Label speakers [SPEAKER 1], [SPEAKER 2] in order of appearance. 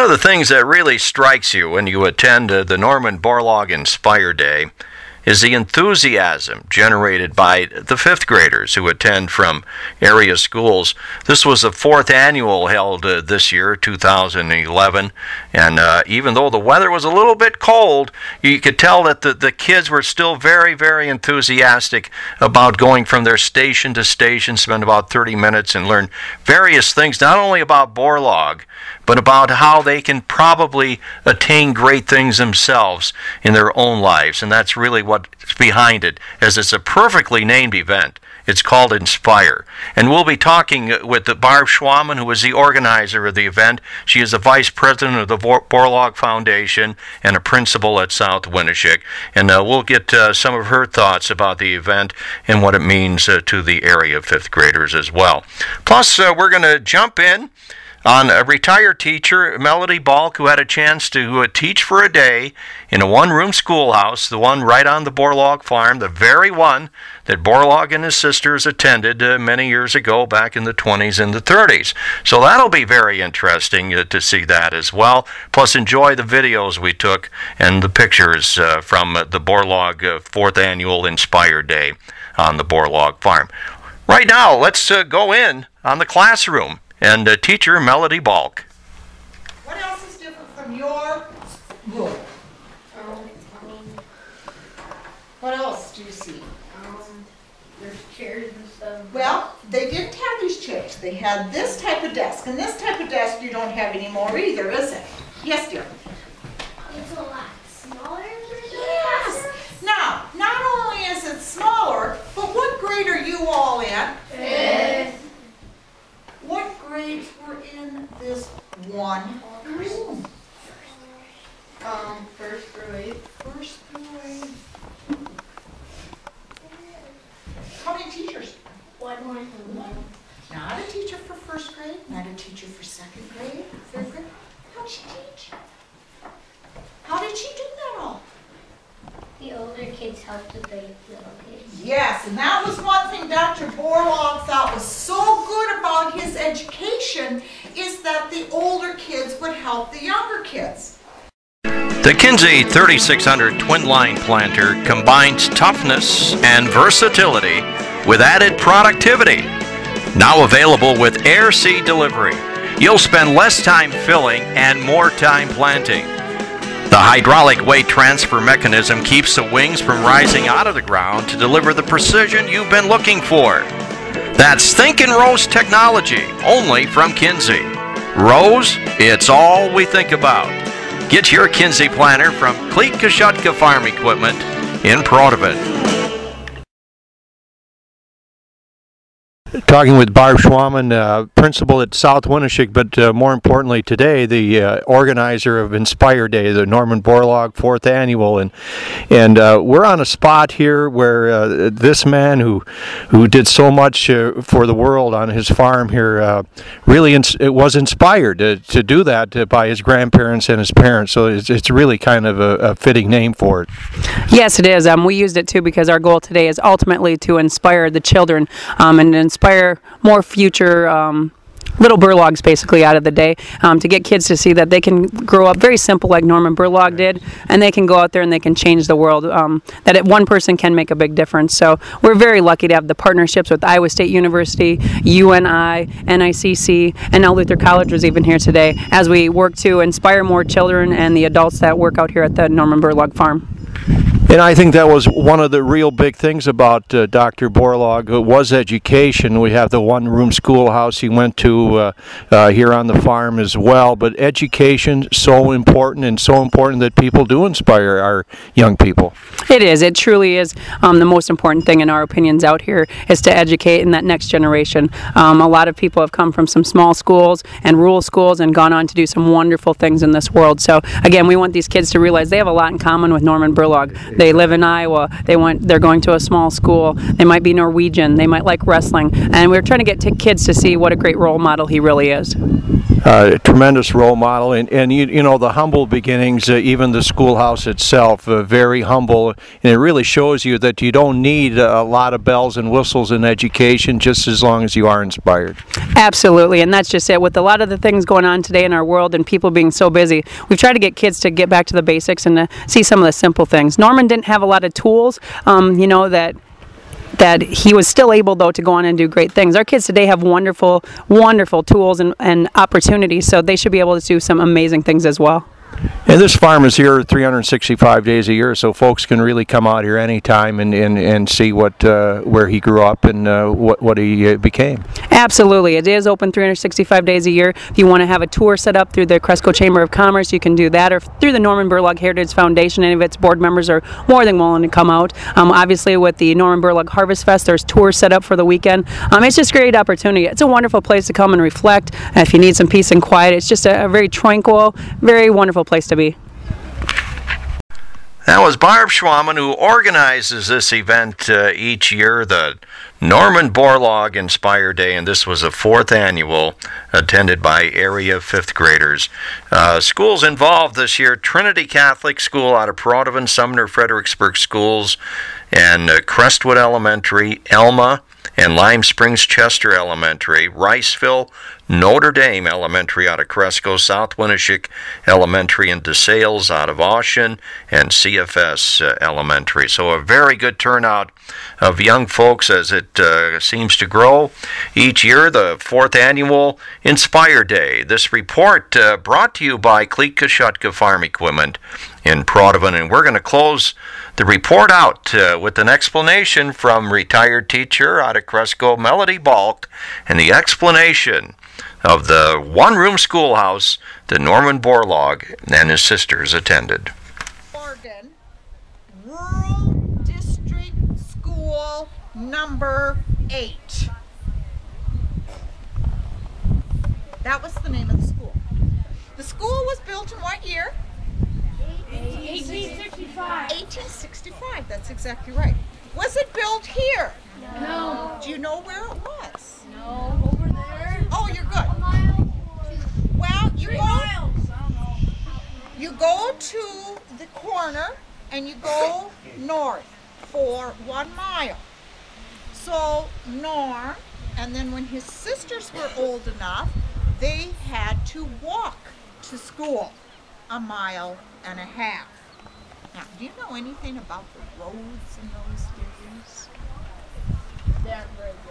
[SPEAKER 1] of the things that really strikes you when you attend the Norman Borlaug Inspire Day is the enthusiasm generated by the 5th graders who attend from area schools. This was the 4th annual held this year, 2011, and even though the weather was a little bit cold, you could tell that the kids were still very, very enthusiastic about going from their station to station, spend about 30 minutes and learn various things, not only about Borlaug, but about how they can probably attain great things themselves in their own lives. And that's really what's behind it, as it's a perfectly named event. It's called Inspire. And we'll be talking with Barb Schwaman, who is the organizer of the event. She is the vice president of the Borlaug Foundation and a principal at South Winneshiek. And we'll get some of her thoughts about the event and what it means to the area of 5th graders as well. Plus, we're going to jump in on a retired teacher, Melody Balk, who had a chance to teach for a day in a one-room schoolhouse, the one right on the Borlaug farm, the very one that Borlaug and his sisters attended many years ago, back in the 20s and the 30s. So that'll be very interesting to see that as well. Plus, enjoy the videos we took and the pictures from the Borlaug 4th Annual Inspire Day on the Borlaug farm. Right now, let's go in on the classroom and teacher Melody Balk.
[SPEAKER 2] What else is different from your room? What else do you see?
[SPEAKER 3] There's chairs and stuff.
[SPEAKER 2] Well, they didn't have these chairs. They had this type of desk, and this type of desk you don't have anymore either, is it? Yes, dear.
[SPEAKER 3] It's a lot smaller than
[SPEAKER 2] Yes. Now, not only is it smaller, but what grade are you all in?
[SPEAKER 3] 5th.
[SPEAKER 2] What grades were in this one room?
[SPEAKER 3] 1st grade.
[SPEAKER 2] 1st grade. How many teachers?
[SPEAKER 3] One.
[SPEAKER 2] Not a teacher for 1st grade, not a teacher for 2nd grade, 3rd grade. How did she teach? How did she do that all?
[SPEAKER 3] The older kids helped the little kids.
[SPEAKER 2] Yes, and that was one thing Dr. Borlaug thought was so good about his education, is that the older kids would help the younger kids.
[SPEAKER 1] The Kinsey 3600 twin line planter combines toughness and versatility with added productivity. Now available with air seed delivery. You'll spend less time filling and more time planting. The hydraulic weight transfer mechanism keeps the wings from rising out of the ground to deliver the precision you've been looking for. That's Think and Rose technology, only from Kinsey. Rose, it's all we think about. Get your Kinsey planter from Cleat Kashutka Farm Equipment in Protivin. Talking with Barb Schwaman, principal at South Winneshiek, but more importantly today, the organizer of Inspire Day, the Norman Borlaug 4th Annual, and we're on a spot here where this man who did so much for the world on his farm here really was inspired to do that by his grandparents and his parents. So it's really kind of a fitting name for it.
[SPEAKER 4] Yes, it is. We used it too because our goal today is ultimately to inspire the children and inspire more future little Borlaugs basically out of the day, to get kids to see that they can grow up very simple like Norman Borlaug did, and they can go out there and they can change the world, that one person can make a big difference. So we're very lucky to have the partnerships with Iowa State University, UNI, NICC, and now Luther College was even here today as we work to inspire more children and the adults that work out here at the Norman Borlaug farm.
[SPEAKER 1] And I think that was one of the real big things about Dr. Borlaug was education. We have the one-room schoolhouse he went to here on the farm as well. But education, so important, and so important that people do inspire our young people.
[SPEAKER 4] It is. It truly is. The most important thing in our opinions out here is to educate in that next generation. A lot of people have come from some small schools and rural schools and gone on to do some wonderful things in this world. So again, we want these kids to realize they have a lot in common with Norman Borlaug. they live in Iowa, they're going to a small school, they might be Norwegian, they might like wrestling, and we're trying to get kids to see what a great role model he really is.
[SPEAKER 1] A tremendous role model, and you know, the humble beginnings, even the schoolhouse itself, very humble, and it really shows you that you don't need a lot of bells and whistles in education, just as long as you are inspired.
[SPEAKER 4] Absolutely, and that's just it. With a lot of the things going on today in our world and people being so busy, we've tried to get kids to get back to the basics and to see some of the simple things. Norman didn't have a lot of tools, you know, that he was still able, though, to go on and do great things. Our kids today have wonderful, wonderful tools and opportunities, so they should be able to do some amazing things as well.
[SPEAKER 1] And this farm is here 365 days a year, so folks can really come out here anytime and see where he grew up and what he became.
[SPEAKER 4] Absolutely. It is open 365 days a year. If you want to have a tour set up through the Cresco Chamber of Commerce, you can do that, or through the Norman Borlaug Heritage Foundation. Any of its board members are more than willing to come out. Obviously, with the Norman Borlaug Harvest Fest, there's tours set up for the weekend. It's just a great opportunity. It's a wonderful place to come and reflect. If you need some peace and quiet, it's just a very tranquil, very wonderful place to be.
[SPEAKER 1] That was Barb Schwaman, who organizes this event each year, the Norman Borlaug Inspire Day, and this was the 4th annual, attended by area 5th graders. Schools involved this year: Trinity Catholic School out of Prodovan, Sumner Fredericksburg Schools, and Crestwood Elementary, Elma, and Lime Springs Chester Elementary, Riceville Notre Dame Elementary out of Cresco, South Winneshiek Elementary in DeSales out of Ocean, and CFS Elementary. So a very good turnout of young folks as it seems to grow each year, the 4th annual Inspire Day. This report brought to you by Cleat Kashutka Farm Equipment in Prodovan, and we're going to close the report out with an explanation from retired teacher out of Cresco, Melody Balk, and the explanation of the one-room schoolhouse that Norman Borlaug and his sisters attended.
[SPEAKER 2] Oregon, Rural District School number 8. That was the name of the school. The school was built in what year?
[SPEAKER 3] 1865.
[SPEAKER 2] 1865, that's exactly right. Was it built here?
[SPEAKER 3] No.
[SPEAKER 2] Do you know where it was?
[SPEAKER 3] No. Over there.
[SPEAKER 2] Oh, you're good.
[SPEAKER 3] A mile.
[SPEAKER 2] Well,
[SPEAKER 3] 3 miles.
[SPEAKER 2] you go to the corner and you go north for 1 mile. So Norm, and then when his sisters were old enough, they had to walk to school 1.5 miles. Now, do you know anything about the roads in those days?
[SPEAKER 3] They're very good.